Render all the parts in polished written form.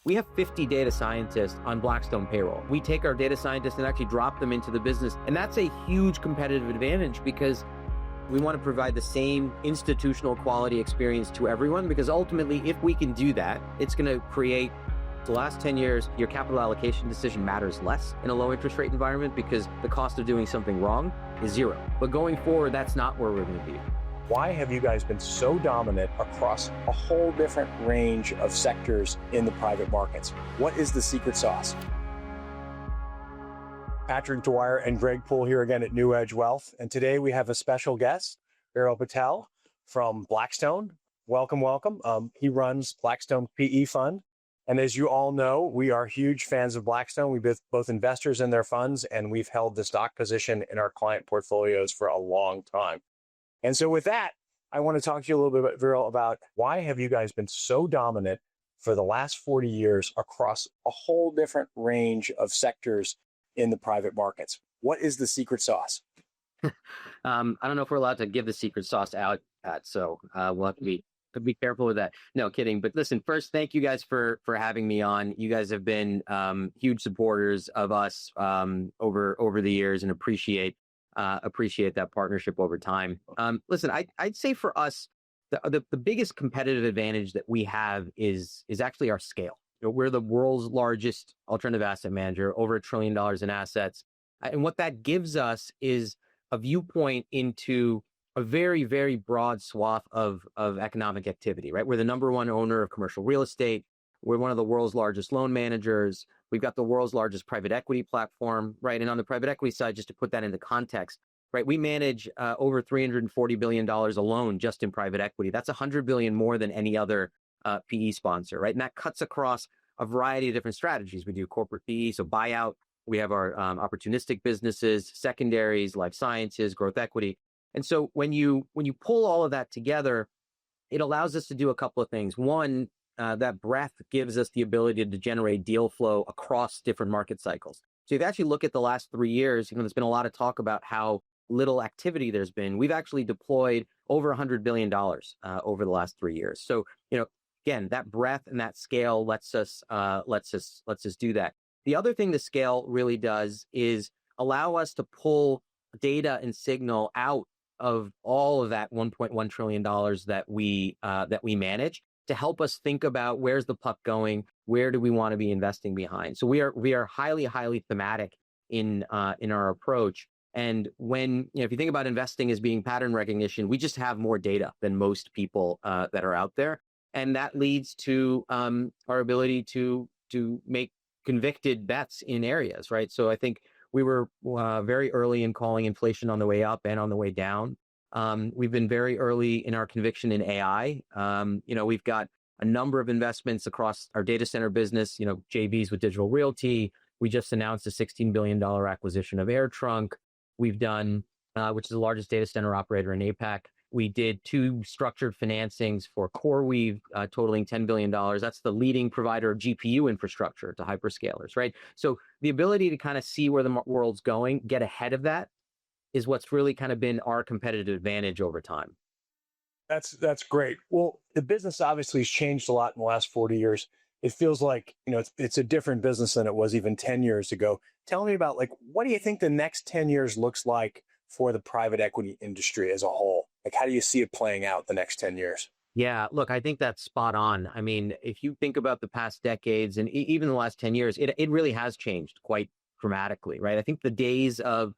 We have 50 data scientists on Blackstone payroll. We take our data scientists and actually drop them into the business. And that's a huge competitive advantage because we want to provide the same institutional quality experience to everyone, because ultimately, if we can do that, it's going to create the last 10 years, your capital allocation decision matters less in a low interest rate environment because the cost of doing something wrong is zero. But going forward, that's not where we're going to be. Why have you guys been so dominant across a whole different range of sectors in the private markets? What is the secret sauce? Patrick Dwyer and Greg Poole here again at NewEdge Wealth. And today we have a special guest, Viral Patel from Blackstone. Welcome, welcome. He runs Blackstone PE Fund. And as you all know, we are huge fans of Blackstone. We've been both investors in their funds, and we've held the stock position in our client portfolios for a long time. And so with that, I want to talk to you a little bit, Viral, about why have you guys been so dominant for the last 40 years across a whole different range of sectors in the private markets? What is the secret sauce? I don't know if we're allowed to give the secret sauce out, Pat, so we'll have to be careful with that. No, kidding. But listen, first, thank you guys for having me on. You guys have been huge supporters of us over the years, and appreciate that partnership over time. Listen, I'd say for us, the biggest competitive advantage that we have is actually our scale. We're the world's largest alternative asset manager, over $1 trillion in assets. And what that gives us is a viewpoint into a very, very broad swath of economic activity, right? We're the number one owner of commercial real estate. We're one of the world's largest loan managers. We've got the world's largest private equity platform, right? And on the private equity side, just to put that into context, right, we manage over $340 billion alone just in private equity. That's $100 billion more than any other PE sponsor, right? And that cuts across a variety of different strategies. We do corporate PE, so buyout. We have our opportunistic businesses, secondaries, life sciences, growth equity. And so when you pull all of that together, it allows us to do a couple of things. One, that breadth gives us the ability to generate deal flow across different market cycles. So if you actually look at the last 3 years, there's been a lot of talk about how little activity there's been. We've actually deployed over $100 billion over the last 3 years. So, again, that breadth and that scale lets us do that. The other thing the scale really does is allow us to pull data and signal out of all of that $1.1 trillion that we manage to help us think about where's the puck going, where do we want to be investing behind. So we are highly, highly thematic in our approach. And when, if you think about investing as being pattern recognition, we just have more data than most people that are out there. And that leads to our ability to make convicted bets in areas, right? So I think we were very early in calling inflation on the way up and on the way down. We've been very early in our conviction in AI. We've got a number of investments across our data center business, JVs with Digital Realty. We just announced a $16 billion acquisition of AirTrunk. We've done, which is the largest data center operator in APAC. We did 2 structured financings for CoreWeave, totaling $10 billion. That's the leading provider of GPU infrastructure to hyperscalers, right? So the ability to kind of see where the world's going, get ahead of that, is what's really kind of been our competitive advantage over time. That's great. Well, the business obviously has changed a lot in the last 40 years. It feels like, it's a different business than it was even 10 years ago. Tell me about, what do you think the next 10 years looks like for the private equity industry as a whole? How do you see it playing out the next 10 years? Yeah, look, I think that's spot on. I mean, if you think about the past decades and even the last 10 years, it really has changed quite dramatically, right? I think the days of,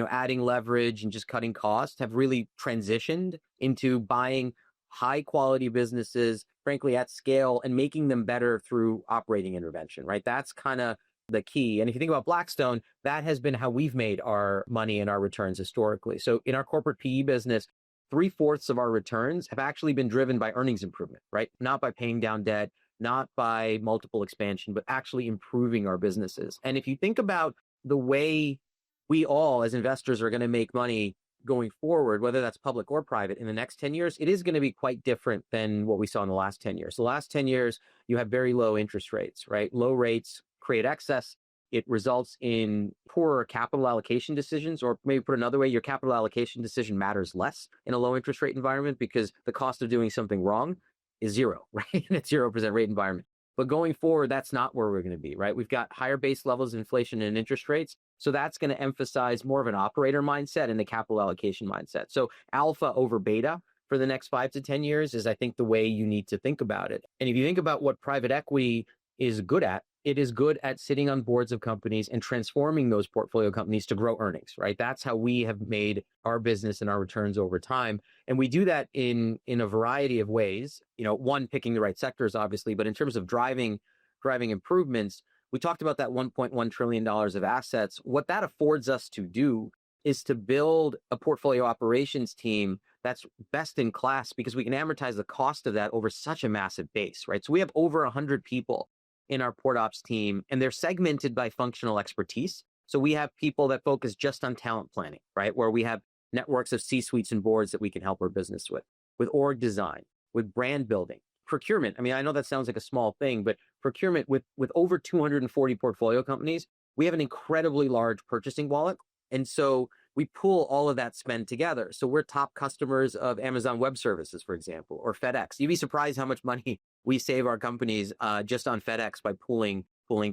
adding leverage and just cutting costs have really transitioned into buying high quality businesses, frankly, at scale, and making them better through operating intervention, right? That's kind of the key. And if you think about Blackstone, that has been how we've made our money and our returns historically. So in our corporate PE business, 3/4 of our returns have actually been driven by earnings improvement, right? Not by paying down debt, not by multiple expansion, but actually improving our businesses. And if you think about the way we all as investors are going to make money going forward, whether that's public or private, in the next 10 years, it is going to be quite different than what we saw in the last 10 years. The last 10 years, you have very low interest rates, right? Low rates create excess. It results in poorer capital allocation decisions, or maybe put another way, your capital allocation decision matters less in a low interest rate environment because the cost of doing something wrong is zero, right? In a 0% rate environment. But going forward, that's not where we're going to be, right? We've got higher base levels of inflation and interest rates. So that's going to emphasize more of an operator mindset and the capital allocation mindset. So alpha over beta for the next 5 to 10 years is, I think, the way you need to think about it. And if you think about what private equity is good at, it is good at sitting on boards of companies and transforming those portfolio companies to grow earnings, right? That's how we have made our business and our returns over time. And we do that in a variety of ways. One, picking the right sectors, obviously, but in terms of driving improvements, we talked about that $1.1 trillion of assets. What that affords us to do is to build a portfolio operations team that's best in class, because we can amortize the cost of that over such a massive base, right? So we have over 100 people in our port ops team, and they're segmented by functional expertise. So we have people that focus just on talent planning, right? Where we have networks of C-suites and boards that we can help our business with org design, with brand building, procurement. I mean, I know that sounds like a small thing, but procurement with over 240 portfolio companies, we have an incredibly large purchasing wallet. And so we pull all of that spend together. So we're top customers of Amazon Web Services, for example, or FedEx. You'd be surprised how much money we save our companies just on FedEx by pulling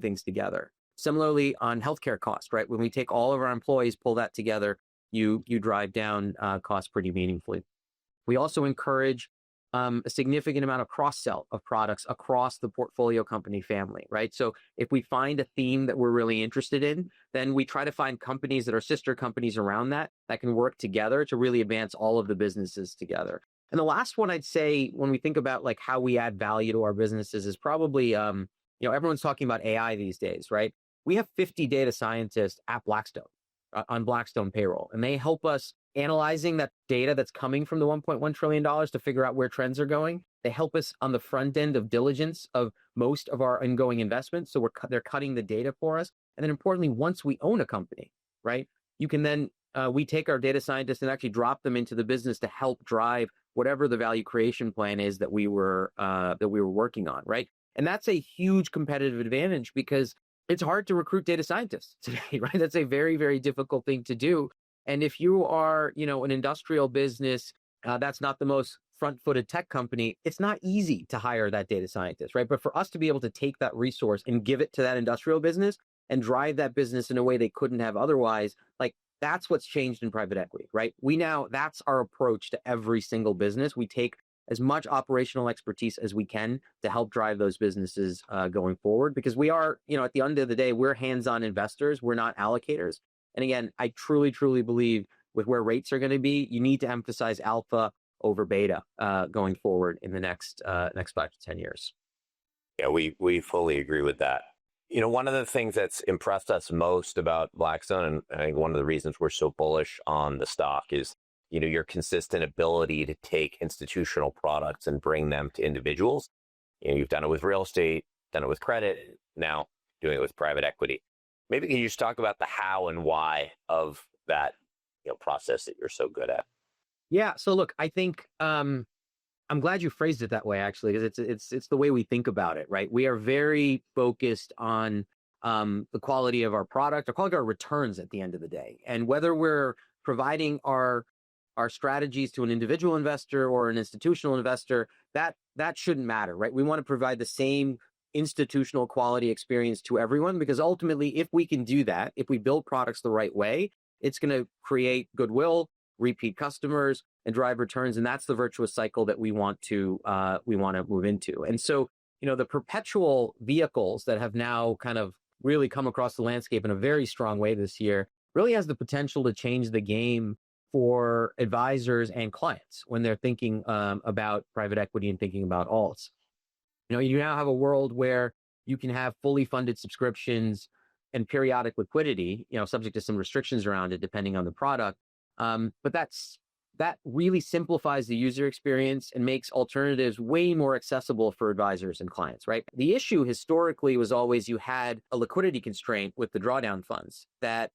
things together. Similarly, on healthcare costs, right? When we take all of our employees, pull that together, you drive down costs pretty meaningfully. We also encourage a significant amount of cross-sell of products across the portfolio company family, right? So if we find a theme that we're really interested in, then we try to find companies that are sister companies around that can work together to really advance all of the businesses together. And the last one I'd say, when we think about like how we add value to our businesses, is probably, everyone's talking about AI these days, right? We have 50 data scientists at Blackstone on Blackstone payroll, and they help us analyzing that data that's coming from the $1.1 trillion to figure out where trends are going. They help us on the front end of diligence of most of our ongoing investments. So they're cutting the data for us. And then importantly, once we own a company, right, you can then, we take our data scientists and actually drop them into the business to help drive whatever the value creation plan is that we were working on, right? And that's a huge competitive advantage, because it's hard to recruit data scientists today, right? That's a very, very difficult thing to do. And if you are, an industrial business that's not the most front-footed tech company, it's not easy to hire that data scientist, right? But for us to be able to take that resource and give it to that industrial business and drive that business in a way they couldn't have otherwise, like, that's what's changed in private equity, right? That's our approach to every single business. We take as much operational expertise as we can to help drive those businesses going forward, because we are, at the end of the day, we're hands-on investors. We're not allocators. And again, I truly, truly believe with where rates are going to be, you need to emphasize alpha over beta going forward in the next 5 to 10 years. Yeah, we fully agree with that. One of the things that's impressed us most about Blackstone, and I think one of the reasons we're so bullish on the stock, is, your consistent ability to take institutional products and bring them to individuals. You've done it with real estate, done it with credit, now doing it with private equity. Maybe can you just talk about the how and why of that process that you're so good at? Yeah. So look, I think I'm glad you phrased it that way, actually, because it's the way we think about it, right? We are very focused on the quality of our product, or quality of our returns at the end of the day, and whether we're providing our strategies to an individual investor or an institutional investor, that shouldn't matter, right? We want to provide the same institutional quality experience to everyone, because ultimately, if we can do that, if we build products the right way, it's going to create goodwill, repeat customers, and drive returns. And that's the virtuous cycle that we want to move into. And so, the perpetual vehicles that have now kind of really come across the landscape in a very strong way this year really has the potential to change the game for advisors and clients when they're thinking about private equity and thinking about alts. You now have a world where you can have fully funded subscriptions and periodic liquidity, subject to some restrictions around it, depending on the product. But that really simplifies the user experience and makes alternatives way more accessible for advisors and clients, right? The issue historically was always you had a liquidity constraint with the drawdown funds that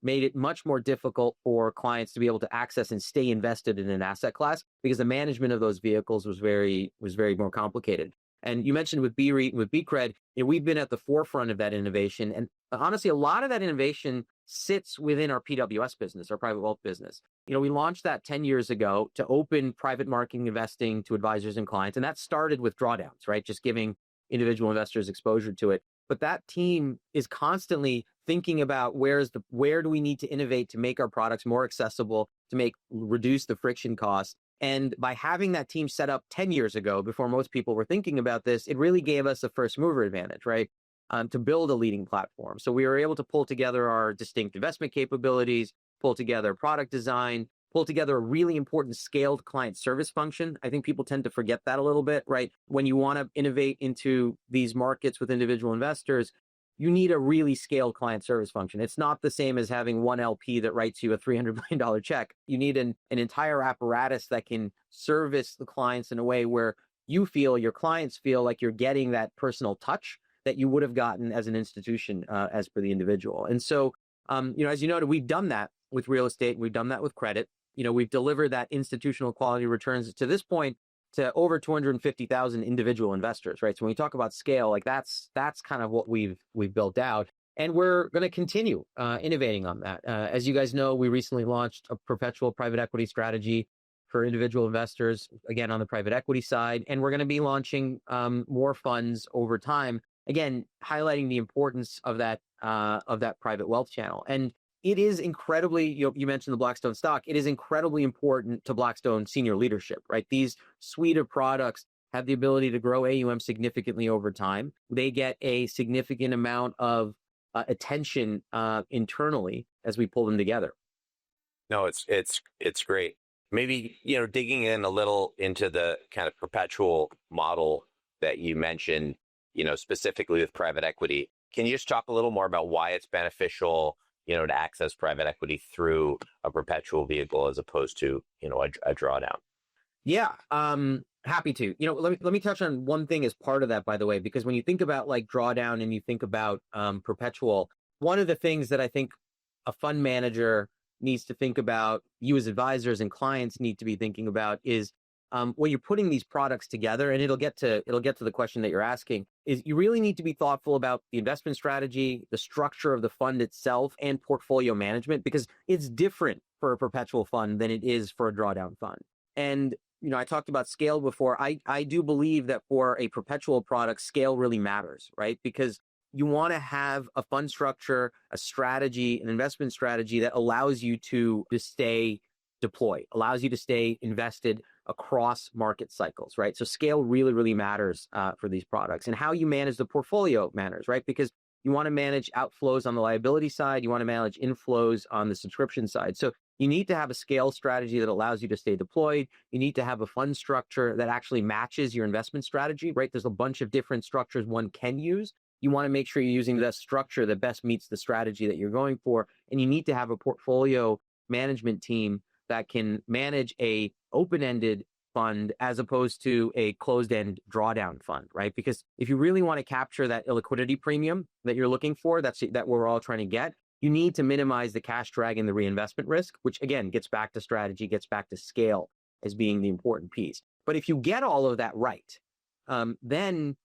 made it much more difficult for clients to be able to access and stay invested in an asset class, because the management of those vehicles was very more complicated. And you mentioned with BREIT and with BCRED, we've been at the forefront of that innovation. And honestly, a lot of that innovation sits within our PWS business, our private wealth business. We launched that 10 years ago to open private market investing to advisors and clients. And that started with drawdowns, right? Just giving individual investors exposure to it. But that team is constantly thinking about where do we need to innovate to make our products more accessible, to reduce the friction costs. And by having that team set up 10 years ago, before most people were thinking about this, it really gave us a first mover advantage, right? To build a leading platform. So we were able to pull together our distinct investment capabilities, pull together product design, pull together a really important scaled client service function. I think people tend to forget that a little bit, right? When you want to innovate into these markets with individual investors, you need a really scaled client service function. It's not the same as having one LP that writes you a $300 million check. You need an entire apparatus that can service the clients in a way where your clients feel like you're getting that personal touch that you would have gotten as an institution, as per the individual. And so, as you noted, we've done that with real estate. We've done that with credit. We've delivered that institutional quality returns to this point to over 250,000 individual investors, right? So when we talk about scale, like that's kind of what we've built out, and we're going to continue innovating on that. As you guys know, we recently launched a perpetual private equity strategy for individual investors, again on the private equity side, and we're going to be launching more funds over time. Again, highlighting the importance of that private wealth channel. And it is incredibly, you mentioned the Blackstone stock, it is incredibly important to Blackstone senior leadership, right? These suite of products have the ability to grow AUM significantly over time. They get a significant amount of attention internally as we pull them together. No, it's great. Maybe, digging in a little into the kind of perpetual model that you mentioned, specifically with private equity. Can you just talk a little more about why it's beneficial, to access private equity through a perpetual vehicle as opposed to, a drawdown? Yeah, happy to. Let me touch on one thing as part of that, by the way, because when you think about like drawdown and you think about perpetual, one of the things that I think a fund manager needs to think about, you as advisors and clients need to be thinking about, is when you're putting these products together, and it'll get to the question that you're asking, is you really need to be thoughtful about the investment strategy, the structure of the fund itself, and portfolio management, because it's different for a perpetual fund than it is for a drawdown fund. And I talked about scale before. I do believe that for a perpetual product, scale really matters, right? Because you want to have a fund structure, a strategy, an investment strategy that allows you to stay deployed, allows you to stay invested across market cycles, right? So scale really, really matters for these products, and how you manage the portfolio matters, right? Because you want to manage outflows on the liability side, you want to manage inflows on the subscription side. So you need to have a scale strategy that allows you to stay deployed. You need to have a fund structure that actually matches your investment strategy, right? There's a bunch of different structures one can use. You want to make sure you're using the structure that best meets the strategy that you're going for. And you need to have a portfolio management team that can manage a open-ended fund as opposed to a closed-end drawdown fund, right? Because if you really want to capture that illiquidity premium that you're looking for, that we're all trying to get, you need to minimize the cash drag and the reinvestment risk, which again gets back to strategy, gets back to scale as being the important piece. But if you get all of that right, then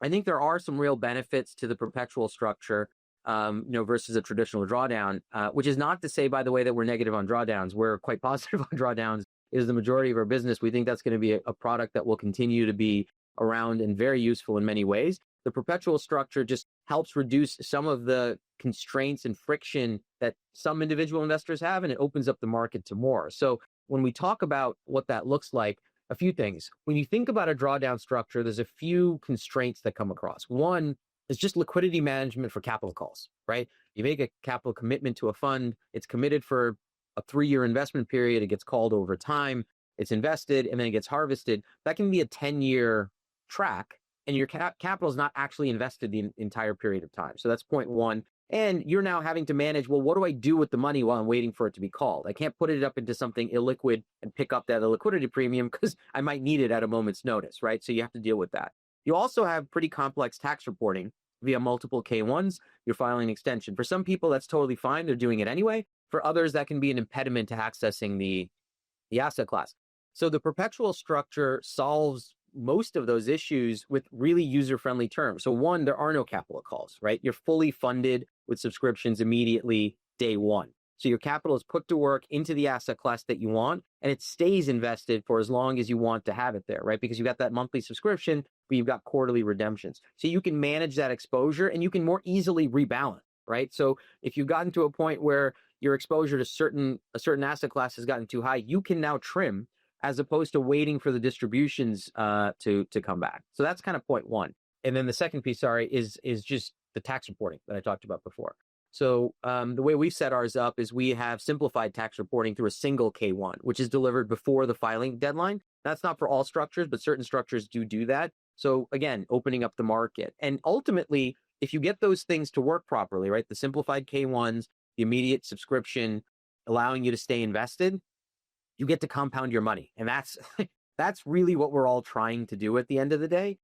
I think there are some real benefits to the perpetual structure, versus a traditional drawdown, which is not to say, by the way, that we're negative on drawdowns. We're quite positive on drawdowns. It is the majority of our business. We think that's going to be a product that will continue to be around and very useful in many ways. The perpetual structure just helps reduce some of the constraints and friction that some individual investors have, and it opens up the market to more. So when we talk about what that looks like, a few things. When you think about a drawdown structure, there's a few constraints that come across. One is just liquidity management for capital calls, right? You make a capital commitment to a fund, it's committed for a 3-year investment period, it gets called over time, it's invested, and then it gets harvested. That can be a 10-year track, and your capital is not actually invested the entire period of time. So that's point one. And you're now having to manage, well, what do I do with the money while I'm waiting for it to be called? I can't put it up into something illiquid and pick up that illiquidity premium because I might need it at a moment's notice, right? So you have to deal with that. You also have pretty complex tax reporting via multiple K-1s. You're filing an extension. For some people, that's totally fine. They're doing it anyway. For others, that can be an impediment to accessing the asset class. So the perpetual structure solves most of those issues with really user-friendly terms. So one, there are no capital calls, right? You're fully funded with subscriptions immediately day one. So your capital is put to work into the asset class that you want, and it stays invested for as long as you want to have it there, right? Because you've got that monthly subscription, but you've got quarterly redemptions. So you can manage that exposure and you can more easily rebalance, right? So if you've gotten to a point where your exposure to a certain asset class has gotten too high, you can now trim as opposed to waiting for the distributions to come back. So that's kind of point one. And then the second piece, is just the tax reporting that I talked about before. So the way we've set ours up is we have simplified tax reporting through a single K-1, which is delivered before the filing deadline. That's not for all structures, but certain structures do that. So again, opening up the market. And ultimately, if you get those things to work properly, right, the simplified K-1s, the immediate subscription, allowing you to stay invested, you get to compound your money. And that's really what we're all trying to do at the end of the day.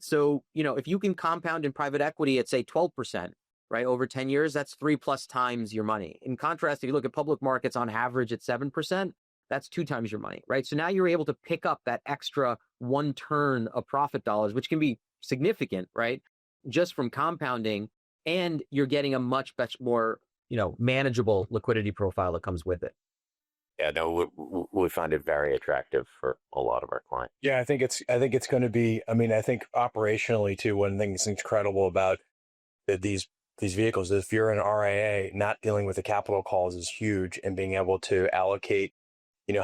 So, if you can compound in private equity at, say, 12%, right, over 10 years, that's 3+ times your money. In contrast, if you look at public markets on average at 7%, that's 2 times your money, right? So now you're able to pick up that extra one turn of profit dollars, which can be significant, right? Just from compounding, and you're getting a much more, manageable liquidity profile that comes with it. Yeah, no, we find it very attractive for a lot of our clients. Yeah, I think it's going to be. I mean, I think operationally too. One thing that's incredible about these vehicles is if you're an RIA, not dealing with the capital calls is huge, and being able to allocate,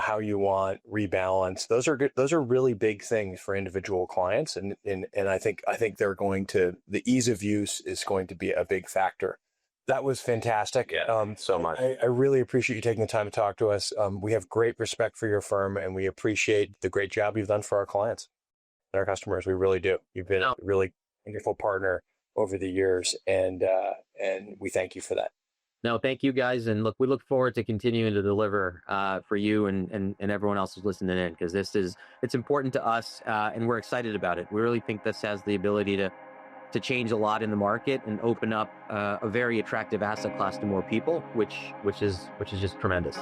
how you want, rebalance. Those are good. Those are really big things for individual clients, and I think they're going to, the ease of use is going to be a big factor. That was fantastic. Yeah, so much. I really appreciate you taking the time to talk to us. We have great respect for your firm, and we appreciate the great job you've done for our clients and our customers. We really do. You've been a really wonderful partner over the years, and we thank you for that. No, thank you guys. And look, we look forward to continuing to deliver for you and everyone else who's listening in, because it's important to us, and we're excited about it. We really think this has the ability to change a lot in the market and open up a very attractive asset class to more people, which is just tremendous.